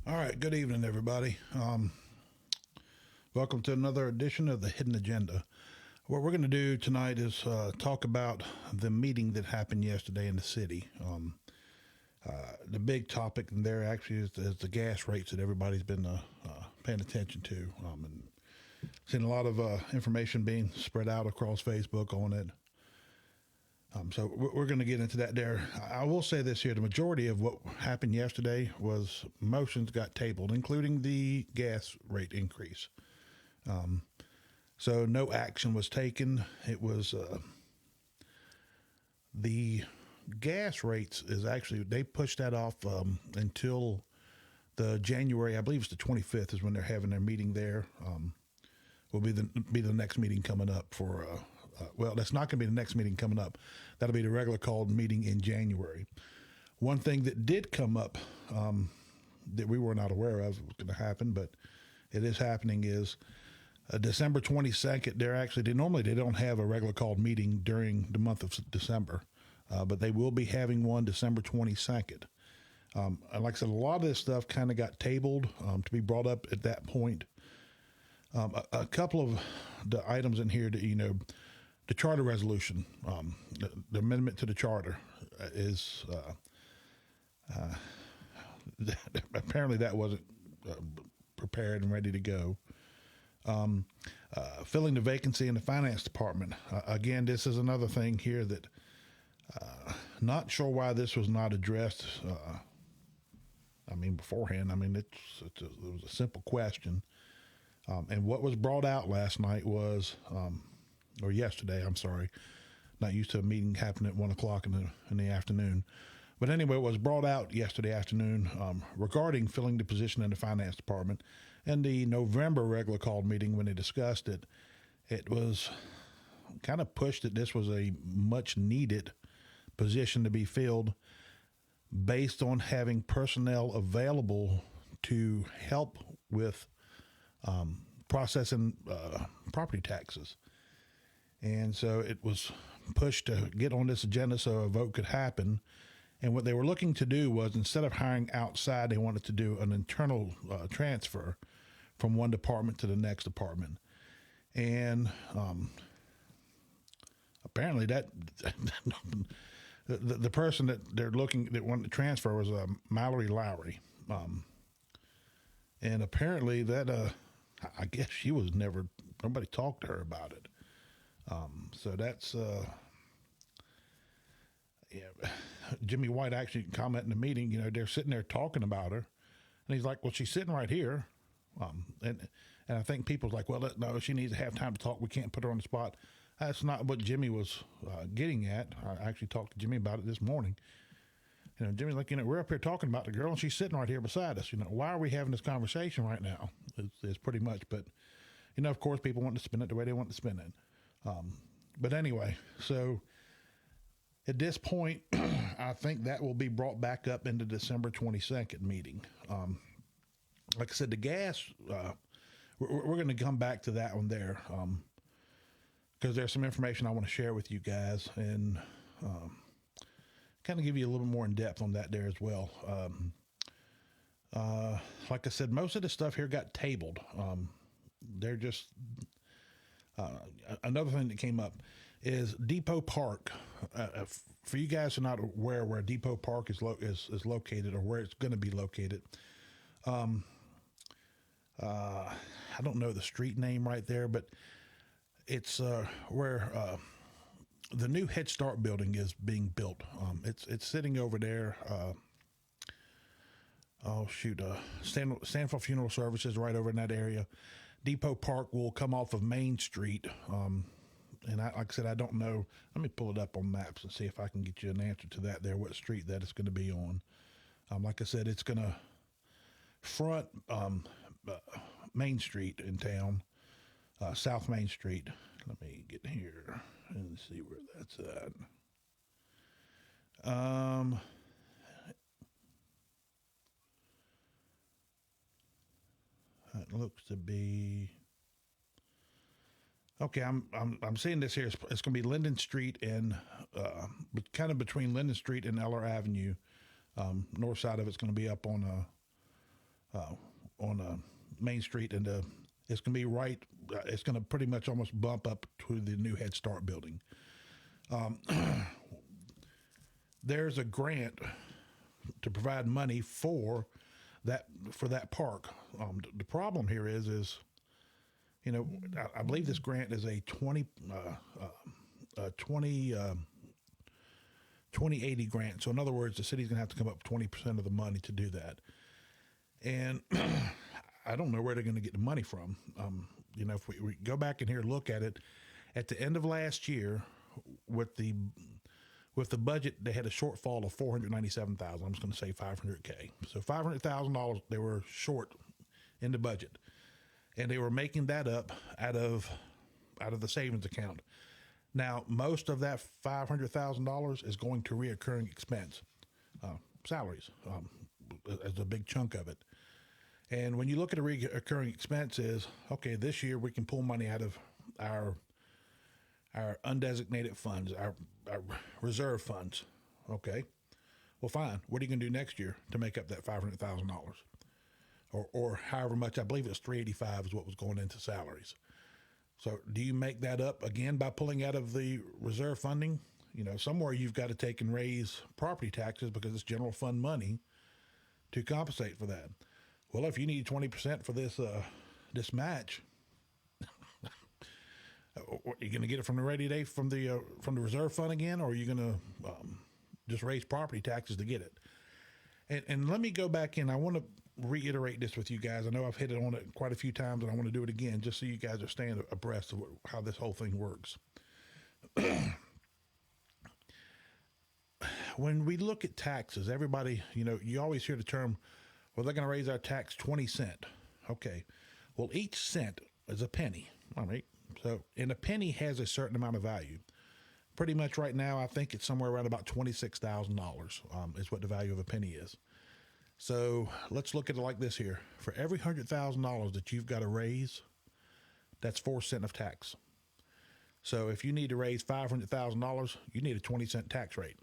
All right, good evening, everybody. Welcome to another edition of the Hidden Agenda. What we're going to do tonight is talk about the meeting that happened yesterday in the city. The big topic there actually is the gas rates that everybody's been paying attention to, and seen a lot of information being spread out across Facebook on it. So we're going to get into that there. I will say this here. The majority of what happened yesterday was motions got tabled, including the gas rate increase. So no action was taken. It was the gas rates is actually, they pushed that off until the January, I believe it's the 25th is when they're having their meeting there. Will be the next meeting coming up for well, that's not going to be the next meeting coming up. That'll be the regular called meeting in January. One thing that did come up that we were not aware of was going to happen, but it is happening is December 22nd. They don't have a regular called meeting during the month of December, but they will be having one December 22nd. And like I said, a lot of this stuff kind of got tabled to be brought up at that point. A couple of the items in here that, the charter resolution, the amendment to the charter is apparently that wasn't prepared and ready to go. Filling the vacancy in the finance department. Again, this is another thing here that not sure why this was not addressed. Beforehand. It was a simple question. And what was brought out last night was, or yesterday, I'm sorry, not used to a meeting happening at 1 o'clock in the afternoon. But anyway, it was brought out yesterday afternoon regarding filling the position in the finance department. And the November regular called meeting, when they discussed it, it was kind of pushed that this was a much needed position to be filled based on having personnel available to help with processing property taxes. And so it was pushed to get on this agenda so a vote could happen. And what they were looking to do was, instead of hiring outside, they wanted to do an internal transfer from one department to the next department. And apparently that the person that wanted to transfer was Mallory Lowry. And apparently that, I guess she was nobody talked to her about it. So that's, Jimmy White actually commented in the meeting, they're sitting there talking about her. And he's like, well, she's sitting right here. And I think people's like, well, no, she needs to have time to talk. We can't put her on the spot. That's not what Jimmy was getting at. I actually talked to Jimmy about it this morning. Jimmy's like, we're up here talking about the girl, and she's sitting right here beside us. Why are we having this conversation right now? It's pretty much. But, of course, people want to spend it the way they want to spend it. But anyway, so at this point, I think that will be brought back up into December 22nd meeting. Like I said, the gas, we're going to come back to that one there because there's some information I want to share with you guys and kind of give you a little more in depth on that there as well. Like I said, most of the stuff here got tabled. They're just another thing that came up is Depot Park. For you guys who are not aware where Depot Park is located or where it's going to be located, I don't know the street name right there, but it's where the new Head Start building is being built. It's sitting over there. Stanfield Funeral Services right over in that area. Depot Park will come off of Main Street. And like I said, I don't know. Let me pull it up on maps and see if I can get you an answer to that there, what street that it's going to be on. Like I said, it's going to front Main Street in town, South Main Street. Let me get here and see where that's at. It looks to be okay. I'm seeing this here. It's going to be Linden Street and kind of between Linden Street and Eller Avenue. North side of it's going to be up on Main Street, and it's going to be right. It's going to pretty much almost bump up to the new Head Start building. There's a grant to provide money for that park. The problem here is I believe this grant is a 2080 grant. So in other words, the city's going to have to come up with 20% of the money to do that. And I don't know where they're going to get the money from. If we go back in here and look at it, at the end of last year, with the budget, they had a shortfall of $497,000. I'm just going to say $500K. So $500,000 they were short in the budget, and they were making that up out of the savings account. Now, most of that $500,000 is going to reoccurring expense, salaries, as a big chunk of it. And when you look at a recurring expenses, okay, this year we can pull money out of our undesignated funds, our reserve funds. Okay, well, fine. What are you going to do next year to make up that $500,000, or however much? I believe it's $385 is what was going into salaries. So, do you make that up again by pulling out of the reserve funding? Somewhere you've got to take and raise property taxes because it's general fund money to compensate for that. Well, if you need 20% for this match, are you going to get it from the rainy day from the reserve fund again, or are you going to just raise property taxes to get it? And let me go back in. I want to reiterate this with you guys. I know I've hit it on it quite a few times, and I want to do it again just so you guys are staying abreast of how this whole thing works. When we look at taxes, everybody, you always hear the term, well, they're going to raise our tax 20 cents. Okay. Well, each cent is a penny. All right. So, and a penny has a certain amount of value. Pretty much right now, I think it's somewhere around about $26,000 is what the value of a penny is. So let's look at it like this here. For every $100,000 that you've got to raise, that's 4 cents of tax. So if you need to raise $500,000, you need a 20-cent tax rate.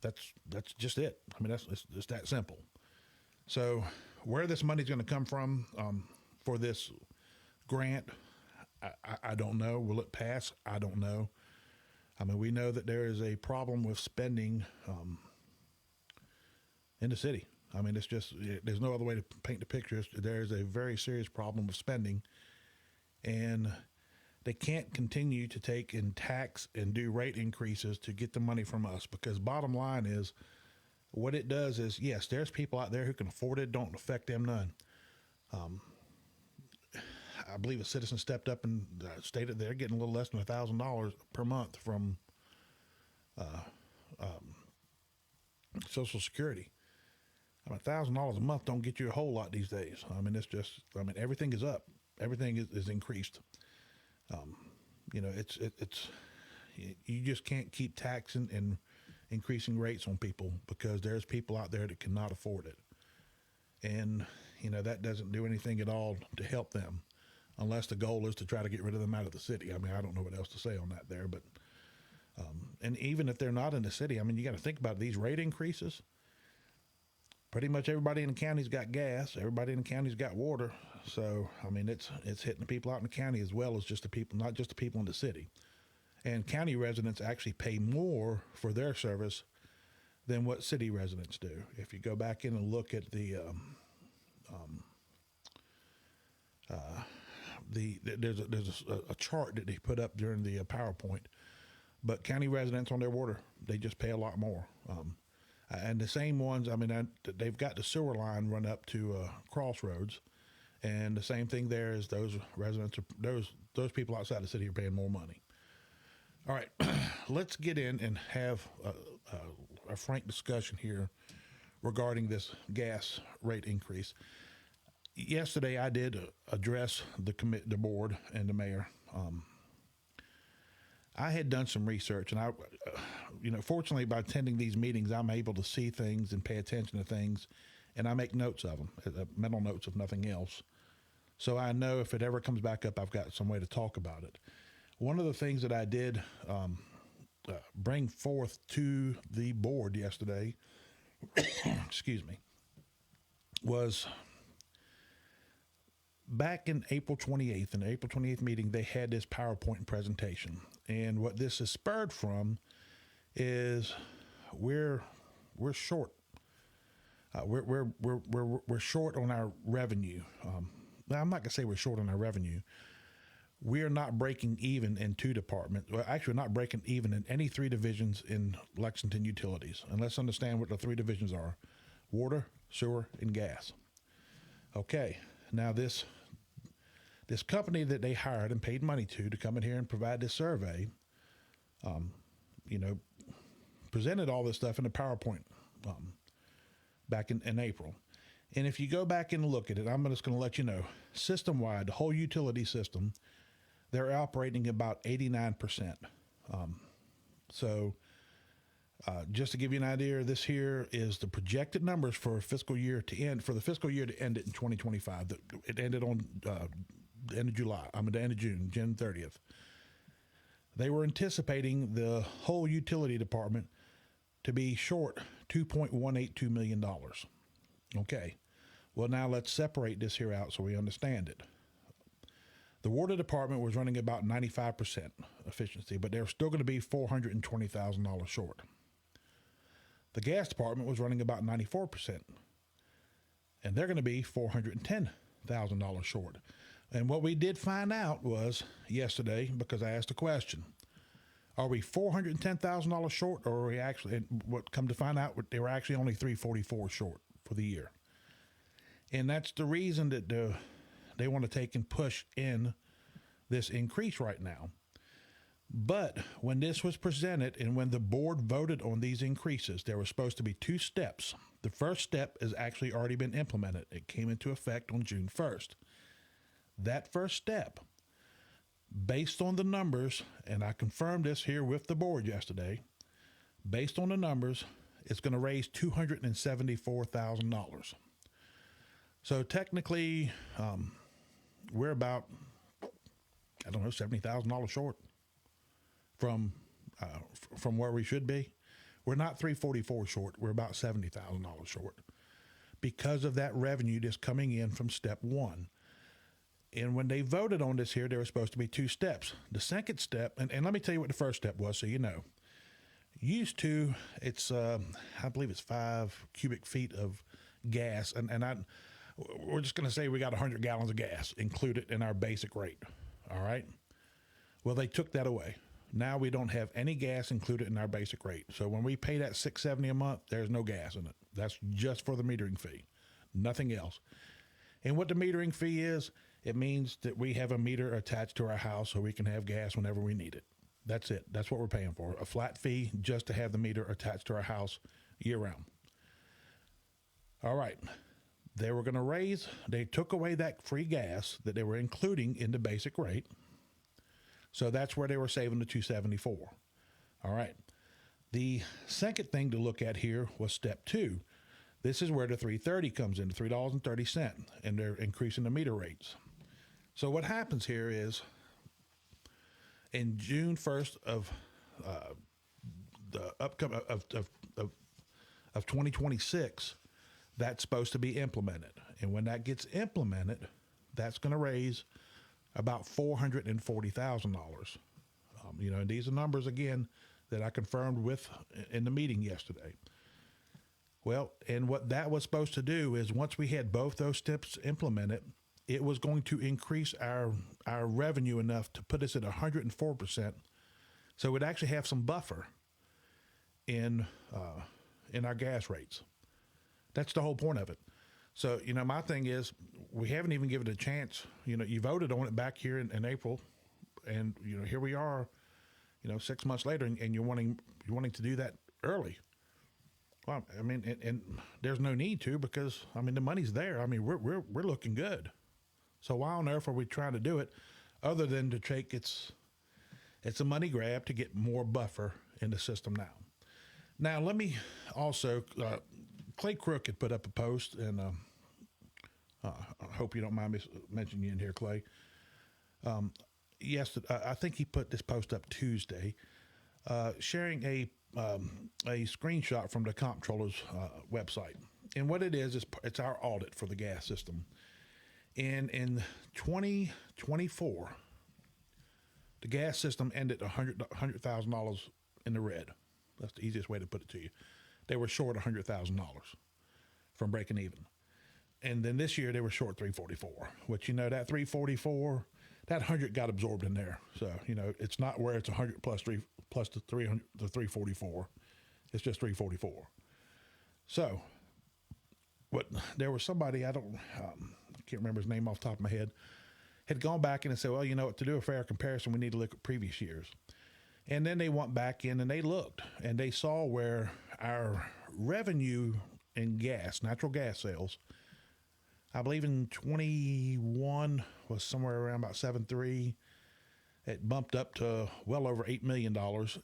That's just it. I mean, it's that simple. So where this money is going to come from for this grant, I don't know. Will it pass? I don't know. I mean, we know that there is a problem with spending in the city. I mean, it's just, there's no other way to paint the picture. There's a very serious problem with spending, and they can't continue to take and tax and do rate increases to get the money from us, because bottom line is, what it does is, yes, there's people out there who can afford it. Don't affect them none. I believe a citizen stepped up and stated they're getting a little less than $1,000 per month from Social Security. I mean, $1,000 a month don't get you a whole lot these days. I mean, it's just, I mean, everything is up. Everything is increased. You know, it's you just can't keep taxing and increasing rates on people because there's people out there that cannot afford it. And, you know, that doesn't do anything at all to help them unless the goal is to try to get rid of them out of the city. I mean, I don't know what else to say on that there, but, and even if they're not in the city, I mean, you got to think about these rate increases. Pretty much everybody in the county's got gas. Everybody in the county's got water. So, I mean, it's hitting the people out in the county as well as just the people, not just the people in the city. And county residents actually pay more for their service than what city residents do. If you go back in and look at there's a chart that they put up during the PowerPoint, but county residents on their water, they just pay a lot more. And the same ones, I mean, they've got the sewer line run up to Crossroads, and the same thing there is those residents, those people outside the city are paying more money. All right, let's get in and have a frank discussion here regarding this gas rate increase. Yesterday, I did address the board and the mayor. I had done some research, and fortunately, by attending these meetings, I'm able to see things and pay attention to things, and I make notes of them, mental notes if nothing else. So I know if it ever comes back up, I've got some way to talk about it. One of the things that I did bring forth to the board yesterday, excuse me, was back in April 28th, in the April 28th meeting, they had this PowerPoint presentation. And what this is spurred from is we're short. We're short on our revenue. Now, I'm not gonna say we're short on our revenue. We are not breaking even in two departments. Well, actually, we're not breaking even in any three divisions in Lexington Utilities. And let's understand what the three divisions are: water, sewer, and gas. Okay. Now this company that they hired and paid money to come in here and provide this survey, presented all this stuff in a PowerPoint back in April. And if you go back and look at it, I'm just going to let you know, system-wide, the whole utility system, they're operating about 89%. Just to give you an idea, this here is the projected numbers for the fiscal year to end in 2025. It ended on the end of July. The end of June 30th. They were anticipating the whole utility department to be short $2.182 million. Okay. Well, now let's separate this here out so we understand it. The water department was running about 95% efficiency, but they're still going to be $420,000 short. The gas department was running about 94%, and they're going to be $410,000 short. And what we did find out was yesterday, because I asked a question, are we $410,000 short, or are we actually, and what come to find out, they were actually only $344 short for the year. And that's the reason that they want to take and push in this increase right now. But when this was presented and when the board voted on these increases, there were supposed to be two steps. The first step has actually already been implemented. It came into effect on June 1st. That first step, based on the numbers, and I confirmed this here with the board yesterday, based on the numbers, it's going to raise $274,000. So technically, we're about, $70,000 short from where we should be. We're not $344 short. We're about $70,000 short because of that revenue that's coming in from step one. And when they voted on this here, there were supposed to be two steps. The second step, and let me tell you what the first step was so you know. Used to, it's, I believe it's 5 cubic feet of gas, we're just going to say we got 100 gallons of gas included in our basic rate, all right? Well, they took that away. Now we don't have any gas included in our basic rate. So when we pay that $670 a month, there's no gas in it. That's just for the metering fee, nothing else. And what the metering fee is, it means that we have a meter attached to our house so we can have gas whenever we need it. That's it. That's what we're paying for. A flat fee just to have the meter attached to our house year round. All right. They took away that free gas that they were including in the basic rate. So that's where they were saving the $2.74. All right. The second thing to look at here was step 2. This is where the $3.30 comes in, the $3.30, and they're increasing the meter rates. So what happens here is in June 1st of the upcoming of 2026, that's supposed to be implemented. And when that gets implemented, that's going to raise about $440,000. And these are numbers, again, that I confirmed with in the meeting yesterday. Well, and what that was supposed to do is once we had both those steps implemented, it was going to increase our revenue enough to put us at 104%. So we'd actually have some buffer in our gas rates. That's the whole point of it. So, my thing is we haven't even given it a chance. You voted on it back here in April, and, here we are, 6 months later, and you're wanting to do that early. Well, I mean, and there's no need to because, the money's there. We're looking good. So why on earth are we trying to do it other than to take it's a money grab to get more buffer in the system now. Now, let me also, Clay Crook had put up a post, and I hope you don't mind me mentioning you in here, Clay. I think he put this post up Tuesday, sharing a screenshot from the comptroller's website. And what it is it's our audit for the gas system. And in 2024, the gas system ended $100,000 in the red. That's the easiest way to put it to you. They were short $100,000 from breaking even. And then this year they were short $344, which, that $344, that 100 got absorbed in there. So, it's not where it's 100 plus the 300, the 344. It's just 344. So there was somebody, I can't remember his name off the top of my head, had gone back in and said, well, to do a fair comparison, we need to look at previous years. And then they went back in and they looked and they saw where our revenue in natural gas sales, I believe in 21 was somewhere around about 7.3. It bumped up to well over $8 million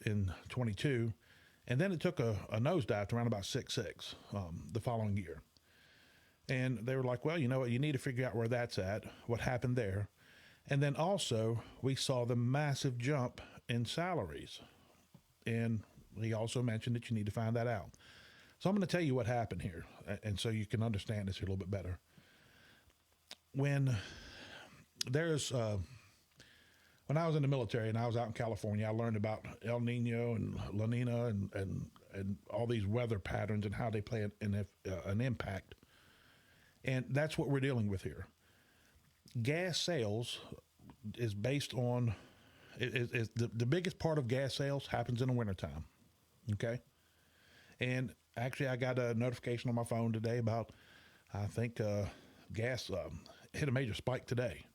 in 22. And then it took a nosedive to around about 6.6 the following year. And they were like, well, you know what? You need to figure out where that's at, what happened there. And then also we saw the massive jump in salaries. And he also mentioned that you need to find that out. So I'm going to tell you what happened here. And so you can understand this a little bit better. When I was in the military and I was out in California, I learned about El Nino and La Nina and all these weather patterns and how they play an impact. And that's what we're dealing with here. Gas sales is based on, the biggest part of gas sales happens in the wintertime. Okay. And actually I got a notification on my phone today about, I think, gas hit a major spike today.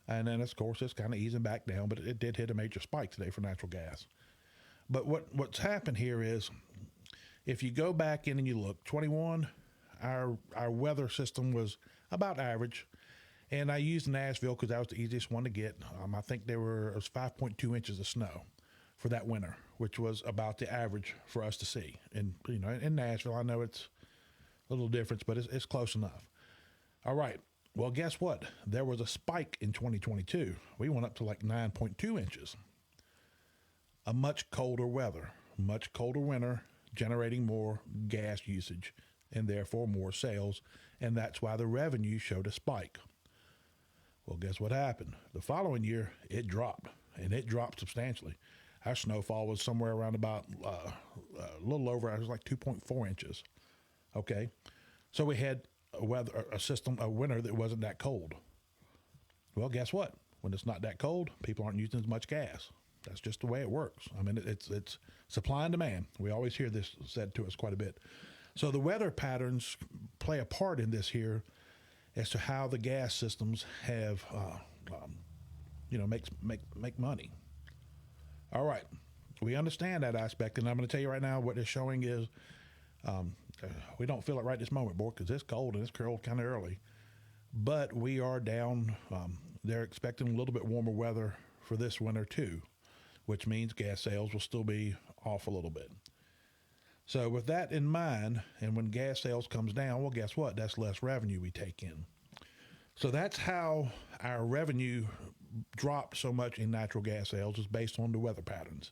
And then, of course, it's kind of easing back down, but it did hit a major spike today for natural gas. But what's happened here is, if you go back in and you look, 21, our weather system was about average. And I used Nashville because that was the easiest one to get. I think it was 5.2 inches of snow for that winter, which was about the average for us to see. And, in Nashville, I know it's a little difference, but it's close enough. All right. Well, guess what? There was a spike in 2022. We went up to like 9.2 inches. A much colder weather, much colder winter, generating more gas usage and therefore more sales. And that's why the revenue showed a spike. Well, guess what happened? The following year, it dropped, and it dropped substantially. Our snowfall was somewhere around about a little over, it was like 2.4 inches. Okay. So we had a winter that wasn't that cold. Well, guess what? When it's not that cold, people aren't using as much gas. That's just the way it works. I mean, it's supply and demand. We always hear this said to us quite a bit. So the weather patterns play a part in this here. as to how the gas systems have, make money. All right, we understand that aspect, and I'm going to tell you right now what it's showing is we don't feel it right this moment, boy, because it's cold and it's cold kind of early. But we are down. They're expecting a little bit warmer weather for this winter too, which means gas sales will still be off a little bit. So with that in mind, and when gas sales comes down, well, guess what? That's less revenue we take in. So that's how our revenue dropped so much in natural gas sales, is based on the weather patterns.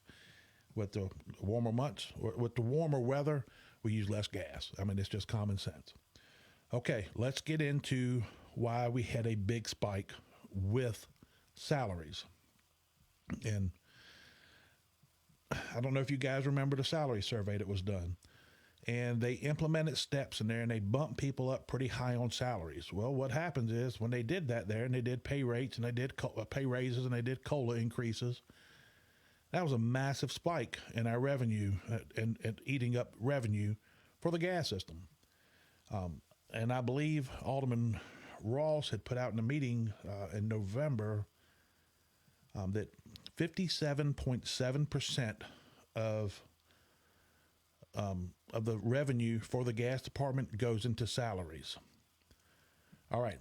With the warmer months, with the warmer weather, we use less gas. I mean, it's just common sense. Okay, let's get into why we had a big spike with salaries. And I don't know if you guys remember the salary survey that was done. And they implemented steps in there, and they bumped people up pretty high on salaries. Well, what happens is when they did that there, and they did pay rates, and they did pay raises, and they did COLA increases, that was a massive spike in our revenue and eating up revenue for the gas system. And I believe Alderman Ross had put out in a meeting in November that 57.7% of the revenue for the gas department goes into salaries. All right.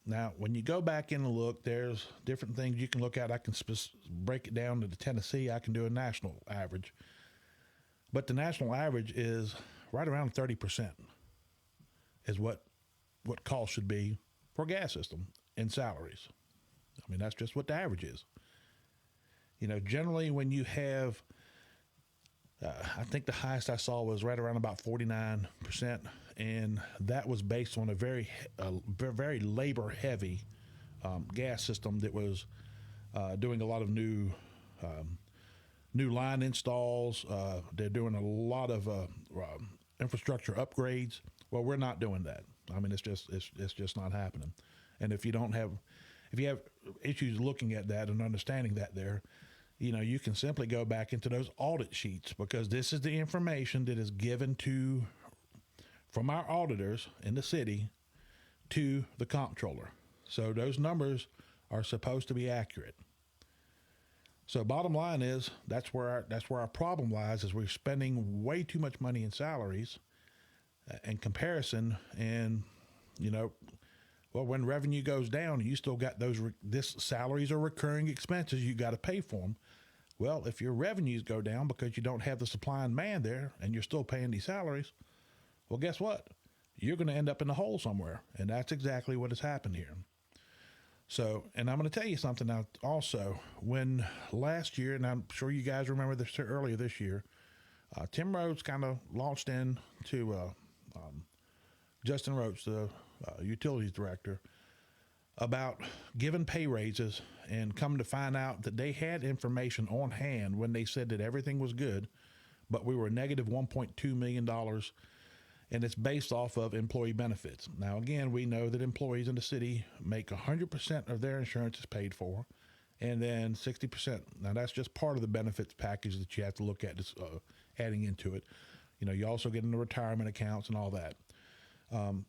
Now, when you go back in and look, there's different things you can look at. I can break it down to the Tennessee. I can do a national average. But the national average is right around 30% is what cost should be for a gas system in salaries. I mean, that's just what the average is. You know, generally when you have, I think the highest I saw was right around about 49%, and that was based on a very labor heavy gas system that was doing a lot of new line installs. They're doing a lot of infrastructure upgrades. Well, we're not doing that. I mean, it's just not happening. And if you have issues looking at that and understanding that there, you know, you can simply go back into those audit sheets, because this is the information that is given from our auditors in the city to the comptroller. So those numbers are supposed to be accurate. So bottom line is that's where our problem lies, is we're spending way too much money in salaries in comparison. And, you know, well, when revenue goes down, you still got this salaries are recurring expenses. You got to pay for them. Well, if your revenues go down because you don't have the supply and demand there, and you're still paying these salaries, well, guess what? You're going to end up in the hole somewhere. And that's exactly what has happened here. So, and I'm going to tell you something now also. When last year, and I'm sure you guys remember this earlier this year, Tim Rhodes kind of launched into Justin Roach, the utilities director, about giving pay raises, and come to find out that they had information on hand when they said that everything was good, but we were negative $1.2 million, and it's based off of employee benefits. Now, again, we know that employees in the city make 100% of their insurance is paid for, and then 60%. Now, that's just part of the benefits package that you have to look at, adding into it. You know, you also get into retirement accounts and all that.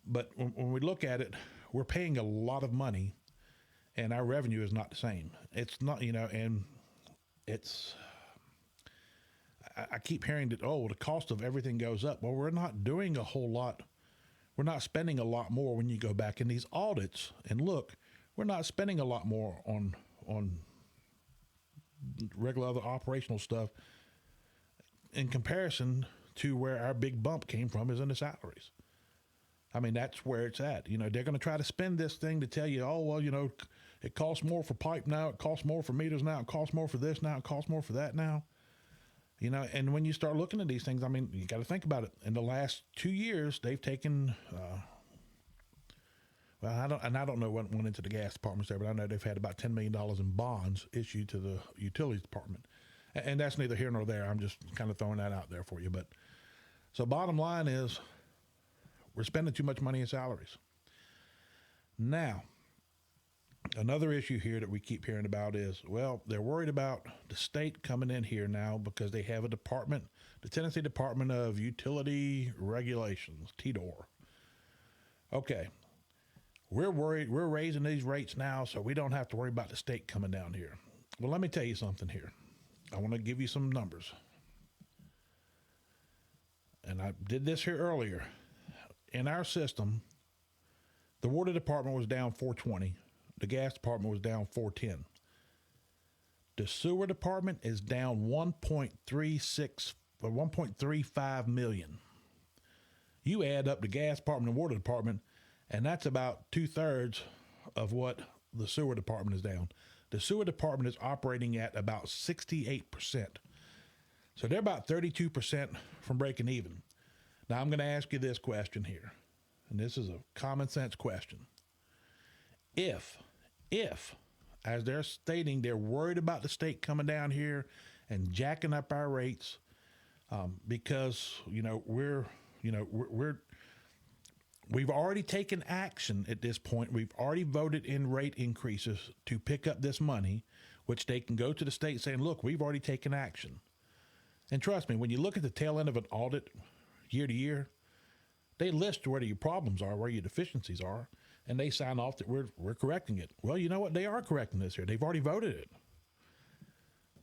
But when we look at it, we're paying a lot of money, and our revenue is not the same. It's not, you know, and I keep hearing that, oh, the cost of everything goes up. Well, we're not doing a whole lot. We're not spending a lot more when you go back in these audits and look. We're not spending a lot more on regular other operational stuff in comparison to where our big bump came from, is in the salaries. I mean, that's where it's at. You know, they're going to try to spend this thing to tell you, oh, well, you know, it costs more for pipe now. It costs more for meters now. It costs more for this now. It costs more for that now. You know, and when you start looking at these things, I mean, you got to think about it. In the last 2 years, they've taken, I don't know what went into the gas departments there, but I know they've had about $10 million in bonds issued to the utilities department. And that's neither here nor there. I'm just kind of throwing that out there for you. But so bottom line is, we're spending too much money in salaries. Now, another issue here that we keep hearing about is, well, they're worried about the state coming in here now because they have a department, the Tennessee Department of Utility Regulations, TDOR. Okay, we're worried, we're raising these rates now so we don't have to worry about the state coming down here. Well, let me tell you something here. I want to give you some numbers. And I did this here earlier. In our system, the water department was down 420. The gas department was down 410. The sewer department is down 1.35 million. You add up the gas department and water department, and that's about 2/3 of what the sewer department is down. The sewer department is operating at about 68%. So they're about 32% from breaking even. Now I'm going to ask you this question here, and this is a common sense question. If, as they're stating, they're worried about the state coming down here and jacking up our rates, because we've already taken action at this point. We've already voted in rate increases to pick up this money, which they can go to the state saying, look, we've already taken action. And trust me, when you look at the tail end of an audit year to year, they list where your problems are, where your deficiencies are, and they sign off that we're correcting it. Well, you know what? They are correcting this here. They've already voted it.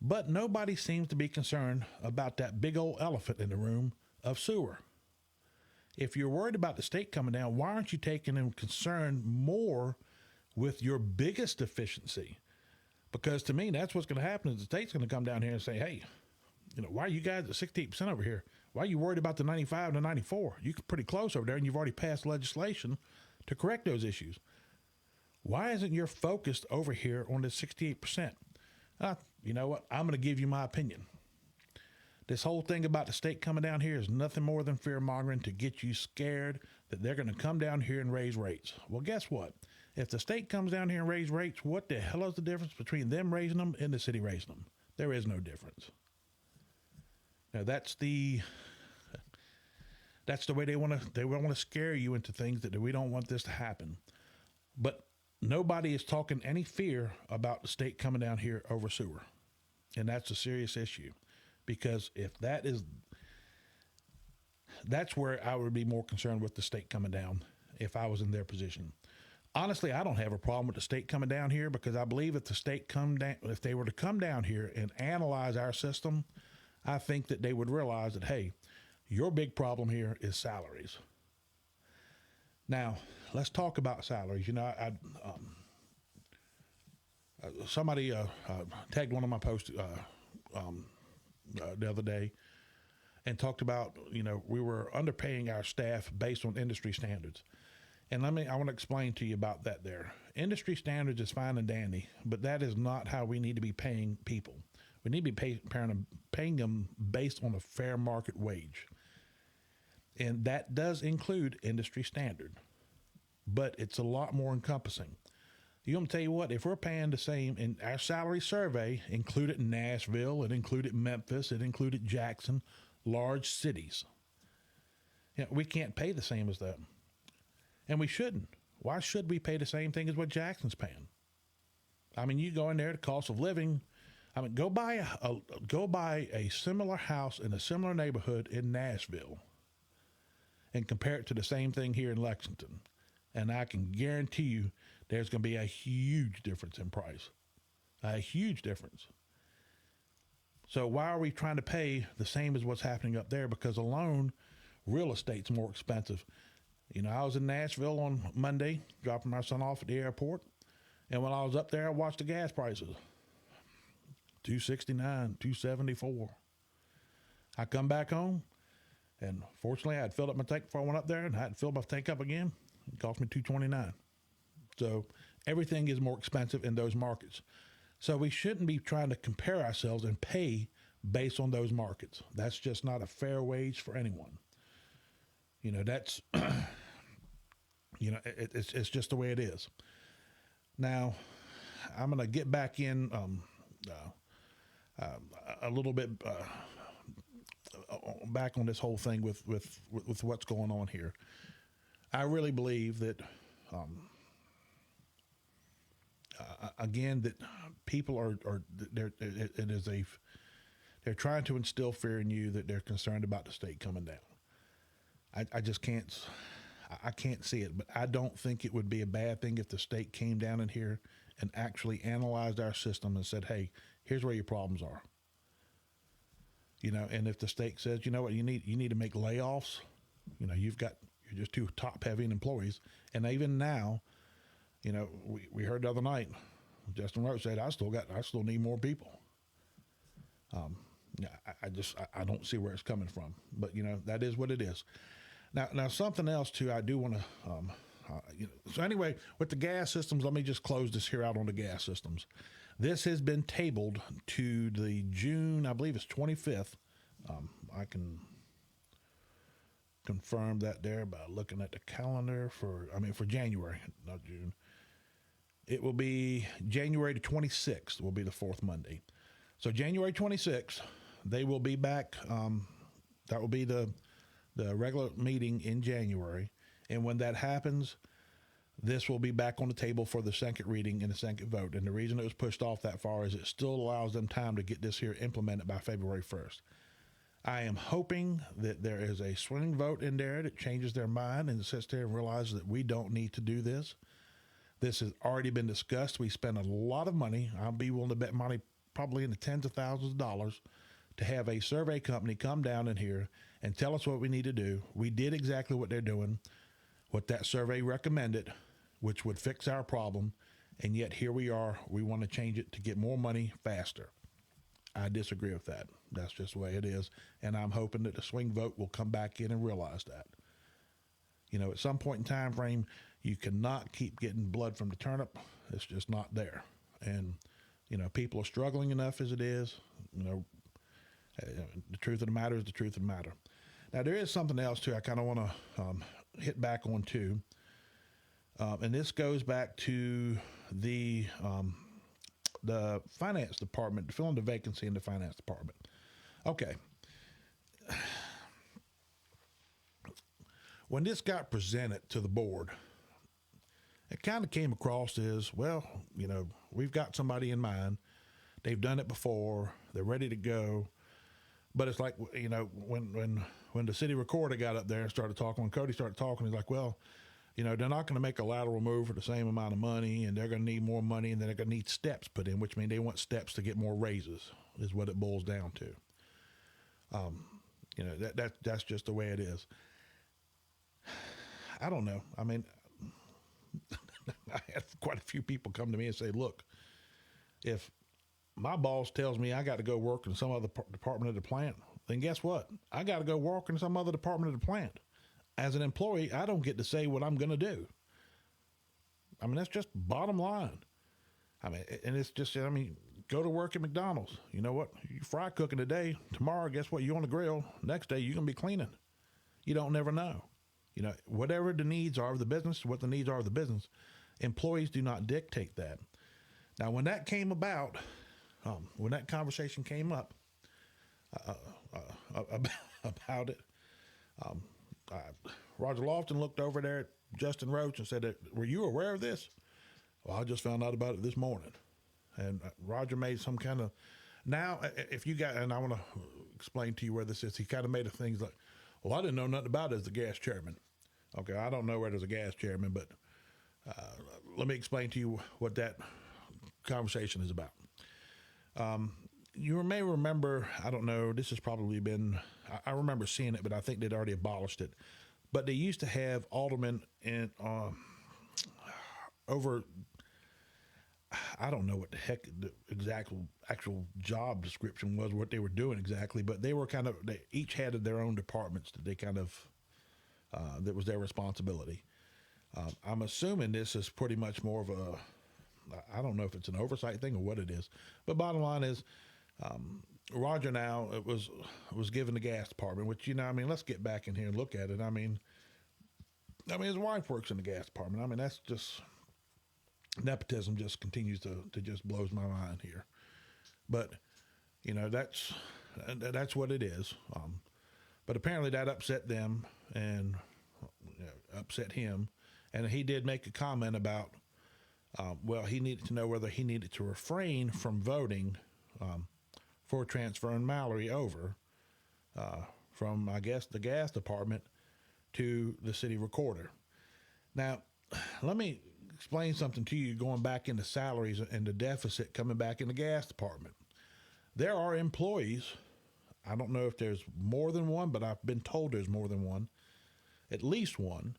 But nobody seems to be concerned about that big old elephant in the room of sewer. If you're worried about the state coming down, why aren't you taking in concern more with your biggest deficiency? Because to me, that's what's going to happen is the state's going to come down here and say, hey, why are you guys at 68% over here? Why are you worried about the 95 to 94? You're pretty close over there, and you've already passed legislation to correct those issues. Why isn't your focus over here on the 68%? You know what? I'm going to give you my opinion. This whole thing about the state coming down here is nothing more than fear-mongering to get you scared that they're going to come down here and raise rates. Well, guess what? If the state comes down here and raise rates, what the hell is the difference between them raising them and the city raising them? There is no difference. Now, that's the way they want to scare you into things that we don't want this to happen. But nobody is talking any fear about the state coming down here over sewer. And that's a serious issue. Because if that's where I would be more concerned with the state coming down if I was in their position. Honestly, I don't have a problem with the state coming down here because I believe if if they were to come down here and analyze our system, I think that they would realize that, hey, your big problem here is salaries. Now, let's talk about salaries. Somebody tagged one of my posts the other day and talked about, we were underpaying our staff based on industry standards. And I want to explain to you about that there. Industry standards is fine and dandy, but that is not how we need to be paying people. We need to be paying them based on a fair market wage. And that does include industry standard, but it's a lot more encompassing. I'm going to tell you what, if we're paying the same, and our salary survey included Nashville, it included Memphis, it included Jackson, large cities. We can't pay the same as them. And we shouldn't. Why should we pay the same thing as what Jackson's paying? You go in there, the cost of living, go buy a similar house in a similar neighborhood in Nashville and compare it to the same thing here in Lexington. And I can guarantee you there's going to be a huge difference in price. A huge difference. So why are we trying to pay the same as what's happening up there? Because alone, real estate's more expensive. I was in Nashville on Monday, dropping my son off at the airport. And when I was up there, I watched the gas prices. $2.69, $2.74. I come back home, and fortunately, I had filled up my tank before I went up there, and I had to fill my tank up again. It cost me $2.29. So everything is more expensive in those markets. So we shouldn't be trying to compare ourselves and pay based on those markets. That's just not a fair wage for anyone. That's, it's just the way it is. Now, I'm going to get back in a little bit back on this whole thing with what's going on here. I really believe that, again, that people they're trying to instill fear in you that they're concerned about the state coming down. I just can't I can't see it, but I don't think it would be a bad thing if the state came down in here and actually analyzed our system and said, hey, here's where your problems are. And if the state says, you know what, you need to make layoffs, you're just too top heavy in employees. And even now, we heard the other night, Justin Roach said, I still need more people. I don't see where it's coming from, but that is what it is. Now something else too, I do want to, so anyway, with the gas systems, let me just close this here out on the gas systems. This has been tabled to the June, I believe it's 25th. I can confirm that there by looking at the calendar for January, not June. It will be January the 26th will be the fourth Monday. So January 26th, they will be back. That will be the regular meeting in January. And when that happens, this will be back on the table for the second reading and the second vote. And the reason it was pushed off that far is it still allows them time to get this here implemented by February 1st. I am hoping that there is a swing vote in there that changes their mind and sits there and realizes that we don't need to do this. This has already been discussed. We spent a lot of money. I'll be willing to bet money probably in the tens of thousands of dollars to have a survey company come down in here and tell us what we need to do. We did exactly what they're doing, what that survey recommended, which would fix our problem. And yet here we are. We want to change it to get more money faster. I disagree with that. That's just the way it is. And I'm hoping that the swing vote will come back in and realize that. At some point in time frame, you cannot keep getting blood from the turnip. It's just not there. And, people are struggling enough as it is. The truth of the matter is the truth of the matter. Now, there is something else, too, I kind of want to hit back on, too. And this goes back to the finance department, filling the vacancy in the finance department. Okay. When this got presented to the board, it kind of came across as, well, we've got somebody in mind. They've done it before. They're ready to go. But it's like, when the city recorder got up there and started talking, when Cody started talking, he's like, well, they're not going to make a lateral move for the same amount of money, and they're going to need more money, and then they're going to need steps put in, which means they want steps to get more raises, is what it boils down to. That's just the way it is. I don't know. I had quite a few people come to me and say, look, if my boss tells me I got to go work in some other department of the plant, then guess what? I got to go work in some other department of the plant. As an employee, I don't get to say what I'm going to do. That's just bottom line. And it's just, go to work at McDonald's. You know what? You fry cooking today. Tomorrow, guess what? You on the grill. Next day, you're going to be cleaning. You don't never know. Whatever the needs are of the business, what the needs are of the business, employees do not dictate that. Now, when that came about, when that conversation came up about it, Roger Lofton looked over there at Justin Roach and said, were you aware of this? Well, I just found out about it this morning. And Roger made some kind of, now, if you got, and I want to explain to you where this is, he kind of made a thing like, well, I didn't know nothing about it as the gas chairman. Okay, I don't know where there's a gas chairman, but let me explain to you what that conversation is about. You may remember, I don't know, this has probably been, I remember seeing it, but I think they'd already abolished it. But they used to have aldermen in over, I don't know what the heck the actual job description was, what they were doing exactly, but they were they each had their own departments that they that was their responsibility. I'm assuming this is pretty much more of I don't know if it's an oversight thing or what it is, but bottom line is, Roger now was given the gas department, which, let's get back in here and look at it. His wife works in the gas department. That's just, nepotism just continues to just blows my mind here. But, that's what it is. But apparently that upset them and upset him. And he did make a comment about, he needed to know whether he needed to refrain from voting for transferring Mallory over from, I guess, the gas department to the city recorder. Now, let me explain something to you going back into salaries and the deficit coming back in the gas department. There are employees, I don't know if there's more than one, but I've been told there's more than one, at least one,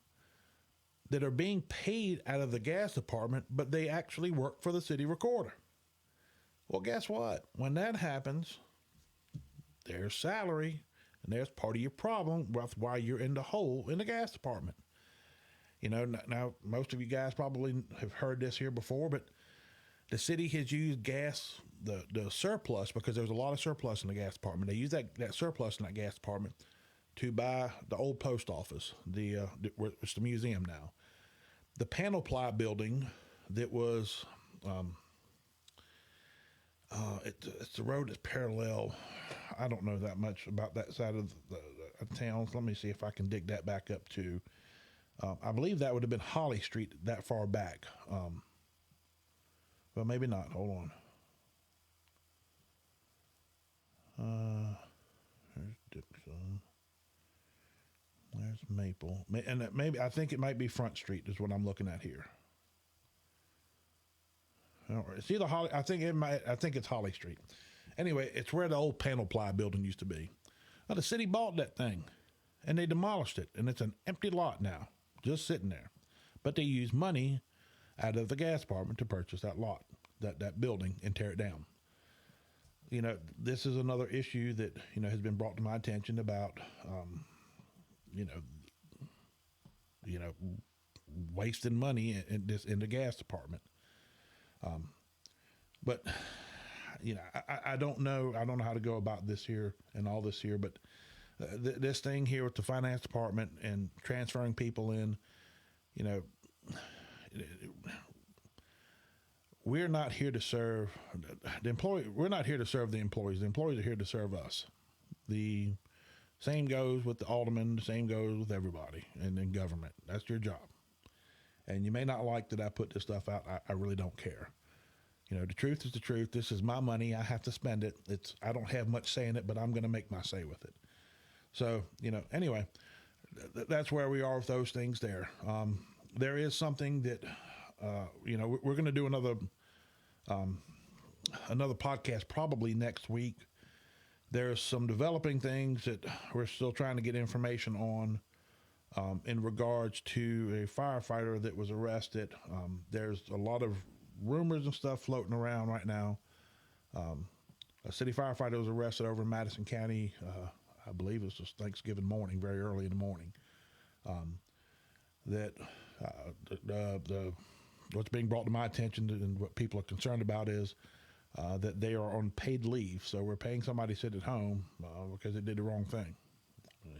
that are being paid out of the gas department, but they actually work for the city recorder. Well, guess what? When that happens, there's salary, and there's part of your problem with why you're in the hole in the gas department. You know, now most of you guys probably have heard this here before, but the city has used gas, the surplus, because there's a lot of surplus in the gas department. They use that surplus in that gas department to buy the old post office, it's the museum now. The panel ply building that was, it's the road that's parallel. I don't know that much about that side of the town. Let me see if I can dig that back up too. I believe that would have been Holly Street that far back. Well, maybe not. Hold on. There's Dixon. There's Maple. And maybe, I think it might be Front Street is what I'm looking at here. It's either Holly. I think it's Holly Street. Anyway, it's where the old panel ply building used to be. Well, the city bought that thing and they demolished it, and it's an empty lot now, just sitting there. But they use money out of the gas department to purchase that lot, that building, and tear it down. You know, this is another issue that, you know, has been brought to my attention about, you know, wasting money in the gas department. But, you know, I don't know. I don't know how to go about this here and all this here, but this thing here with the finance department and transferring people in, you know, we're not here to serve the employee. We're not here to serve the employees. The employees are here to serve us. The same goes with the alderman. The same goes with everybody and in government. That's your job. And you may not like that I put this stuff out. I really don't care. You know, the truth is the truth. This is my money. I have to spend it. I don't have much say in it, but I'm going to make my say with it. So, you know, anyway, that's where we are with those things there. There is something that, you know, we're going to do another podcast probably next week. There's some developing things that we're still trying to get information on in regards to a firefighter that was arrested. There's a lot of rumors and stuff floating around right now. A city firefighter was arrested over in Madison County. I believe it was just Thanksgiving morning, very early in the morning. What's being brought to my attention and what people are concerned about is that they are on paid leave. So we're paying somebody to sit at home because they did the wrong thing.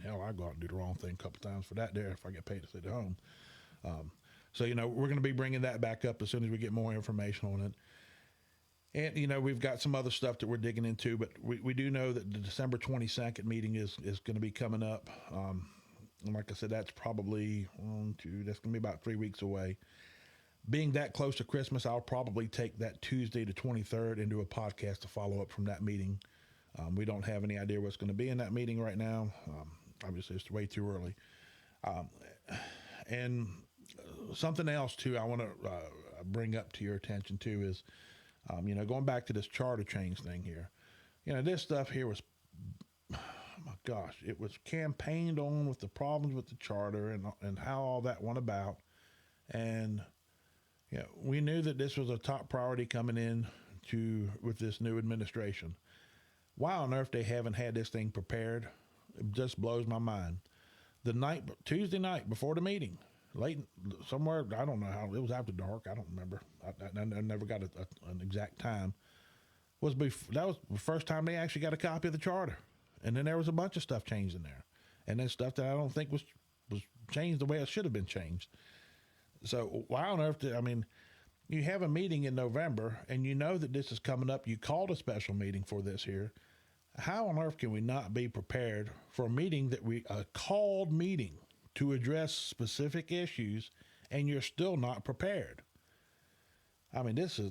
Hell, I go out and do the wrong thing a couple times for that there if I get paid to sit at home. So, you know, we're going to be bringing that back up as soon as we get more information on it. And, you know, we've got some other stuff that we're digging into, but we do know that the December 22nd meeting is going to be coming up. And like I said, that's probably that's going to be about 3 weeks away. Being that close to Christmas, I'll probably take that Tuesday the 23rd into a podcast to follow up from that meeting. We don't have any idea what's going to be in that meeting right now. Obviously, it's way too early. And something else, too, I want to bring up to your attention, too, is, you know, going back to this charter change thing here. You know, this stuff here was, oh my gosh, it was campaigned on with the problems with the charter and how all that went about. And, you know, we knew that this was a top priority coming in with this new administration. Why on earth they haven't had this thing prepared? It just blows my mind. Tuesday night before the meeting, late somewhere, I don't know how, it was after dark. I don't remember. I never got an exact time. That was the first time they actually got a copy of the charter. And then there was a bunch of stuff changed in there. And then stuff that I don't think was changed the way it should have been changed. So why on earth you have a meeting in November and you know that this is coming up. You called a special meeting for this here. How on earth can we not be prepared for a meeting a called meeting to address specific issues, and you're still not prepared? I mean, this is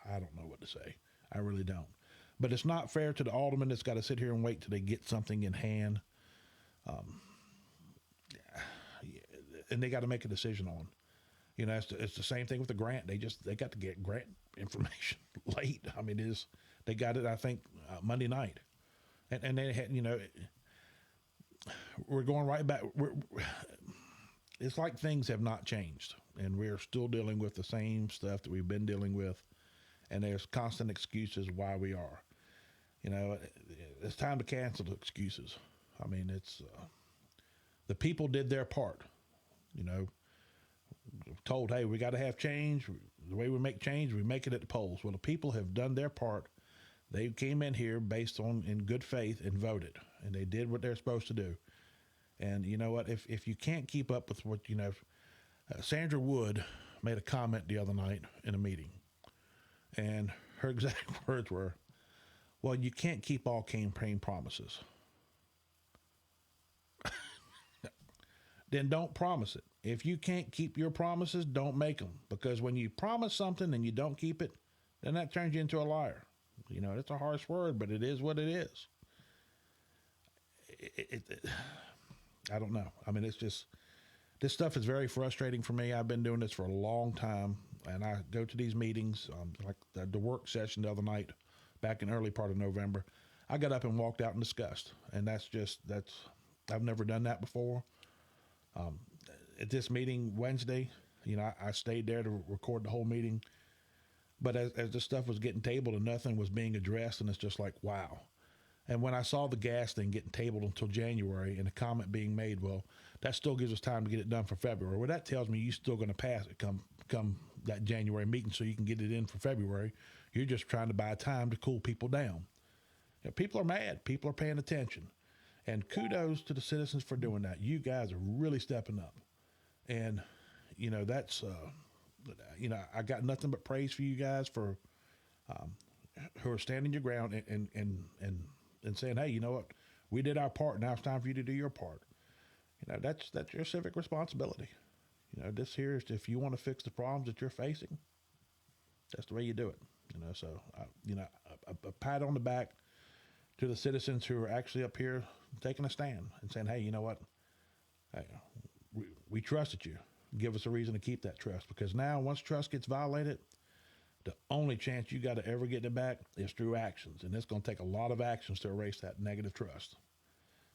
I don't know what to say. I really don't. But it's not fair to the alderman that's got to sit here and wait till they get something in hand. and they got to make a decision on. You know, it's the same thing with the grant. They got to get grant information late. I mean, they got it, I think, Monday night, and they had, you know, we're going right back. It's like things have not changed, and we're still dealing with the same stuff that we've been dealing with, and there's constant excuses why we are. You know, it's time to cancel the excuses. I mean, it's the people did their part. You know, told, hey, we got to have change. The way we make change, we make it at the polls. Well, the people have done their part. They came in here based on in good faith and voted, and they did what they're supposed to do. And you know what? If you can't keep up with what, you know, Sandra Wood made a comment the other night in a meeting, and her exact words were, well, you can't keep all campaign promises. Then don't promise it. If you can't keep your promises, don't make them. Because when you promise something and you don't keep it, then that turns you into a liar. You know, it's a harsh word, but it is what it is. I don't know. I mean, it's just, this stuff is very frustrating for me. I've been doing this for a long time, and I go to these meetings, like the work session the other night, back in early part of November. I got up and walked out and discussed, and I've never done that before. At this meeting Wednesday, you know, I stayed there to record the whole meeting. But as the stuff was getting tabled and nothing was being addressed, and it's just like, wow. And when I saw the gas thing getting tabled until January and a comment being made, well, that still gives us time to get it done for February. Well, that tells me you're still going to pass it come that January meeting so you can get it in for February. You're just trying to buy time to cool people down. You know, people are mad. People are paying attention. And kudos to the citizens for doing that. You guys are really stepping up. And, you know, that's, you know, I got nothing but praise for you guys for who are standing your ground and saying, hey, you know what? We did our part. Now it's time for you to do your part. You know, that's your civic responsibility. You know, this here is, if you want to fix the problems that you're facing, that's the way you do it. You know, so, you know, a pat on the back to the citizens who are actually up here taking a stand and saying, hey, you know what? Hey, we trusted you. Give us a reason to keep that trust, because now once trust gets violated, the only chance you got to ever get it back is through actions. And it's going to take a lot of actions to erase that negative trust.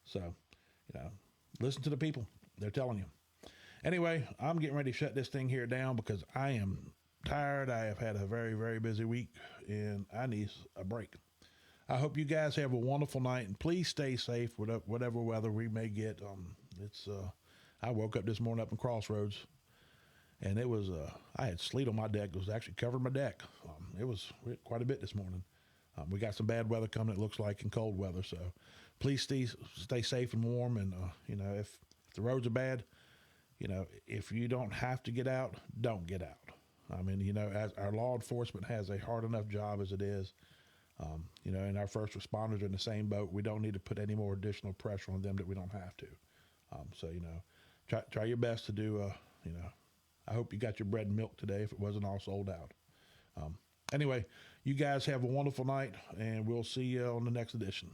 So, you know, listen to the people. They're telling you. Anyway, I'm getting ready to shut this thing here down because I am tired. I have had a very, very busy week and I need a break. I hope you guys have a wonderful night, and please stay safe whatever weather we may get. I woke up this morning up in Crossroads, and it was, I had sleet on my deck. It was actually covering my deck. It was quite a bit this morning. We got some bad weather coming, it looks like, and cold weather. So please stay safe and warm. And, you know, if the roads are bad, you know, if you don't have to get out, don't get out. I mean, you know, as our law enforcement has a hard enough job as it is. You know, and our first responders are in the same boat. We don't need to put any more additional pressure on them that we don't have to. So, you know, try your best to do, you know, I hope you got your bread and milk today if it wasn't all sold out. Anyway, you guys have a wonderful night, and we'll see you on the next edition.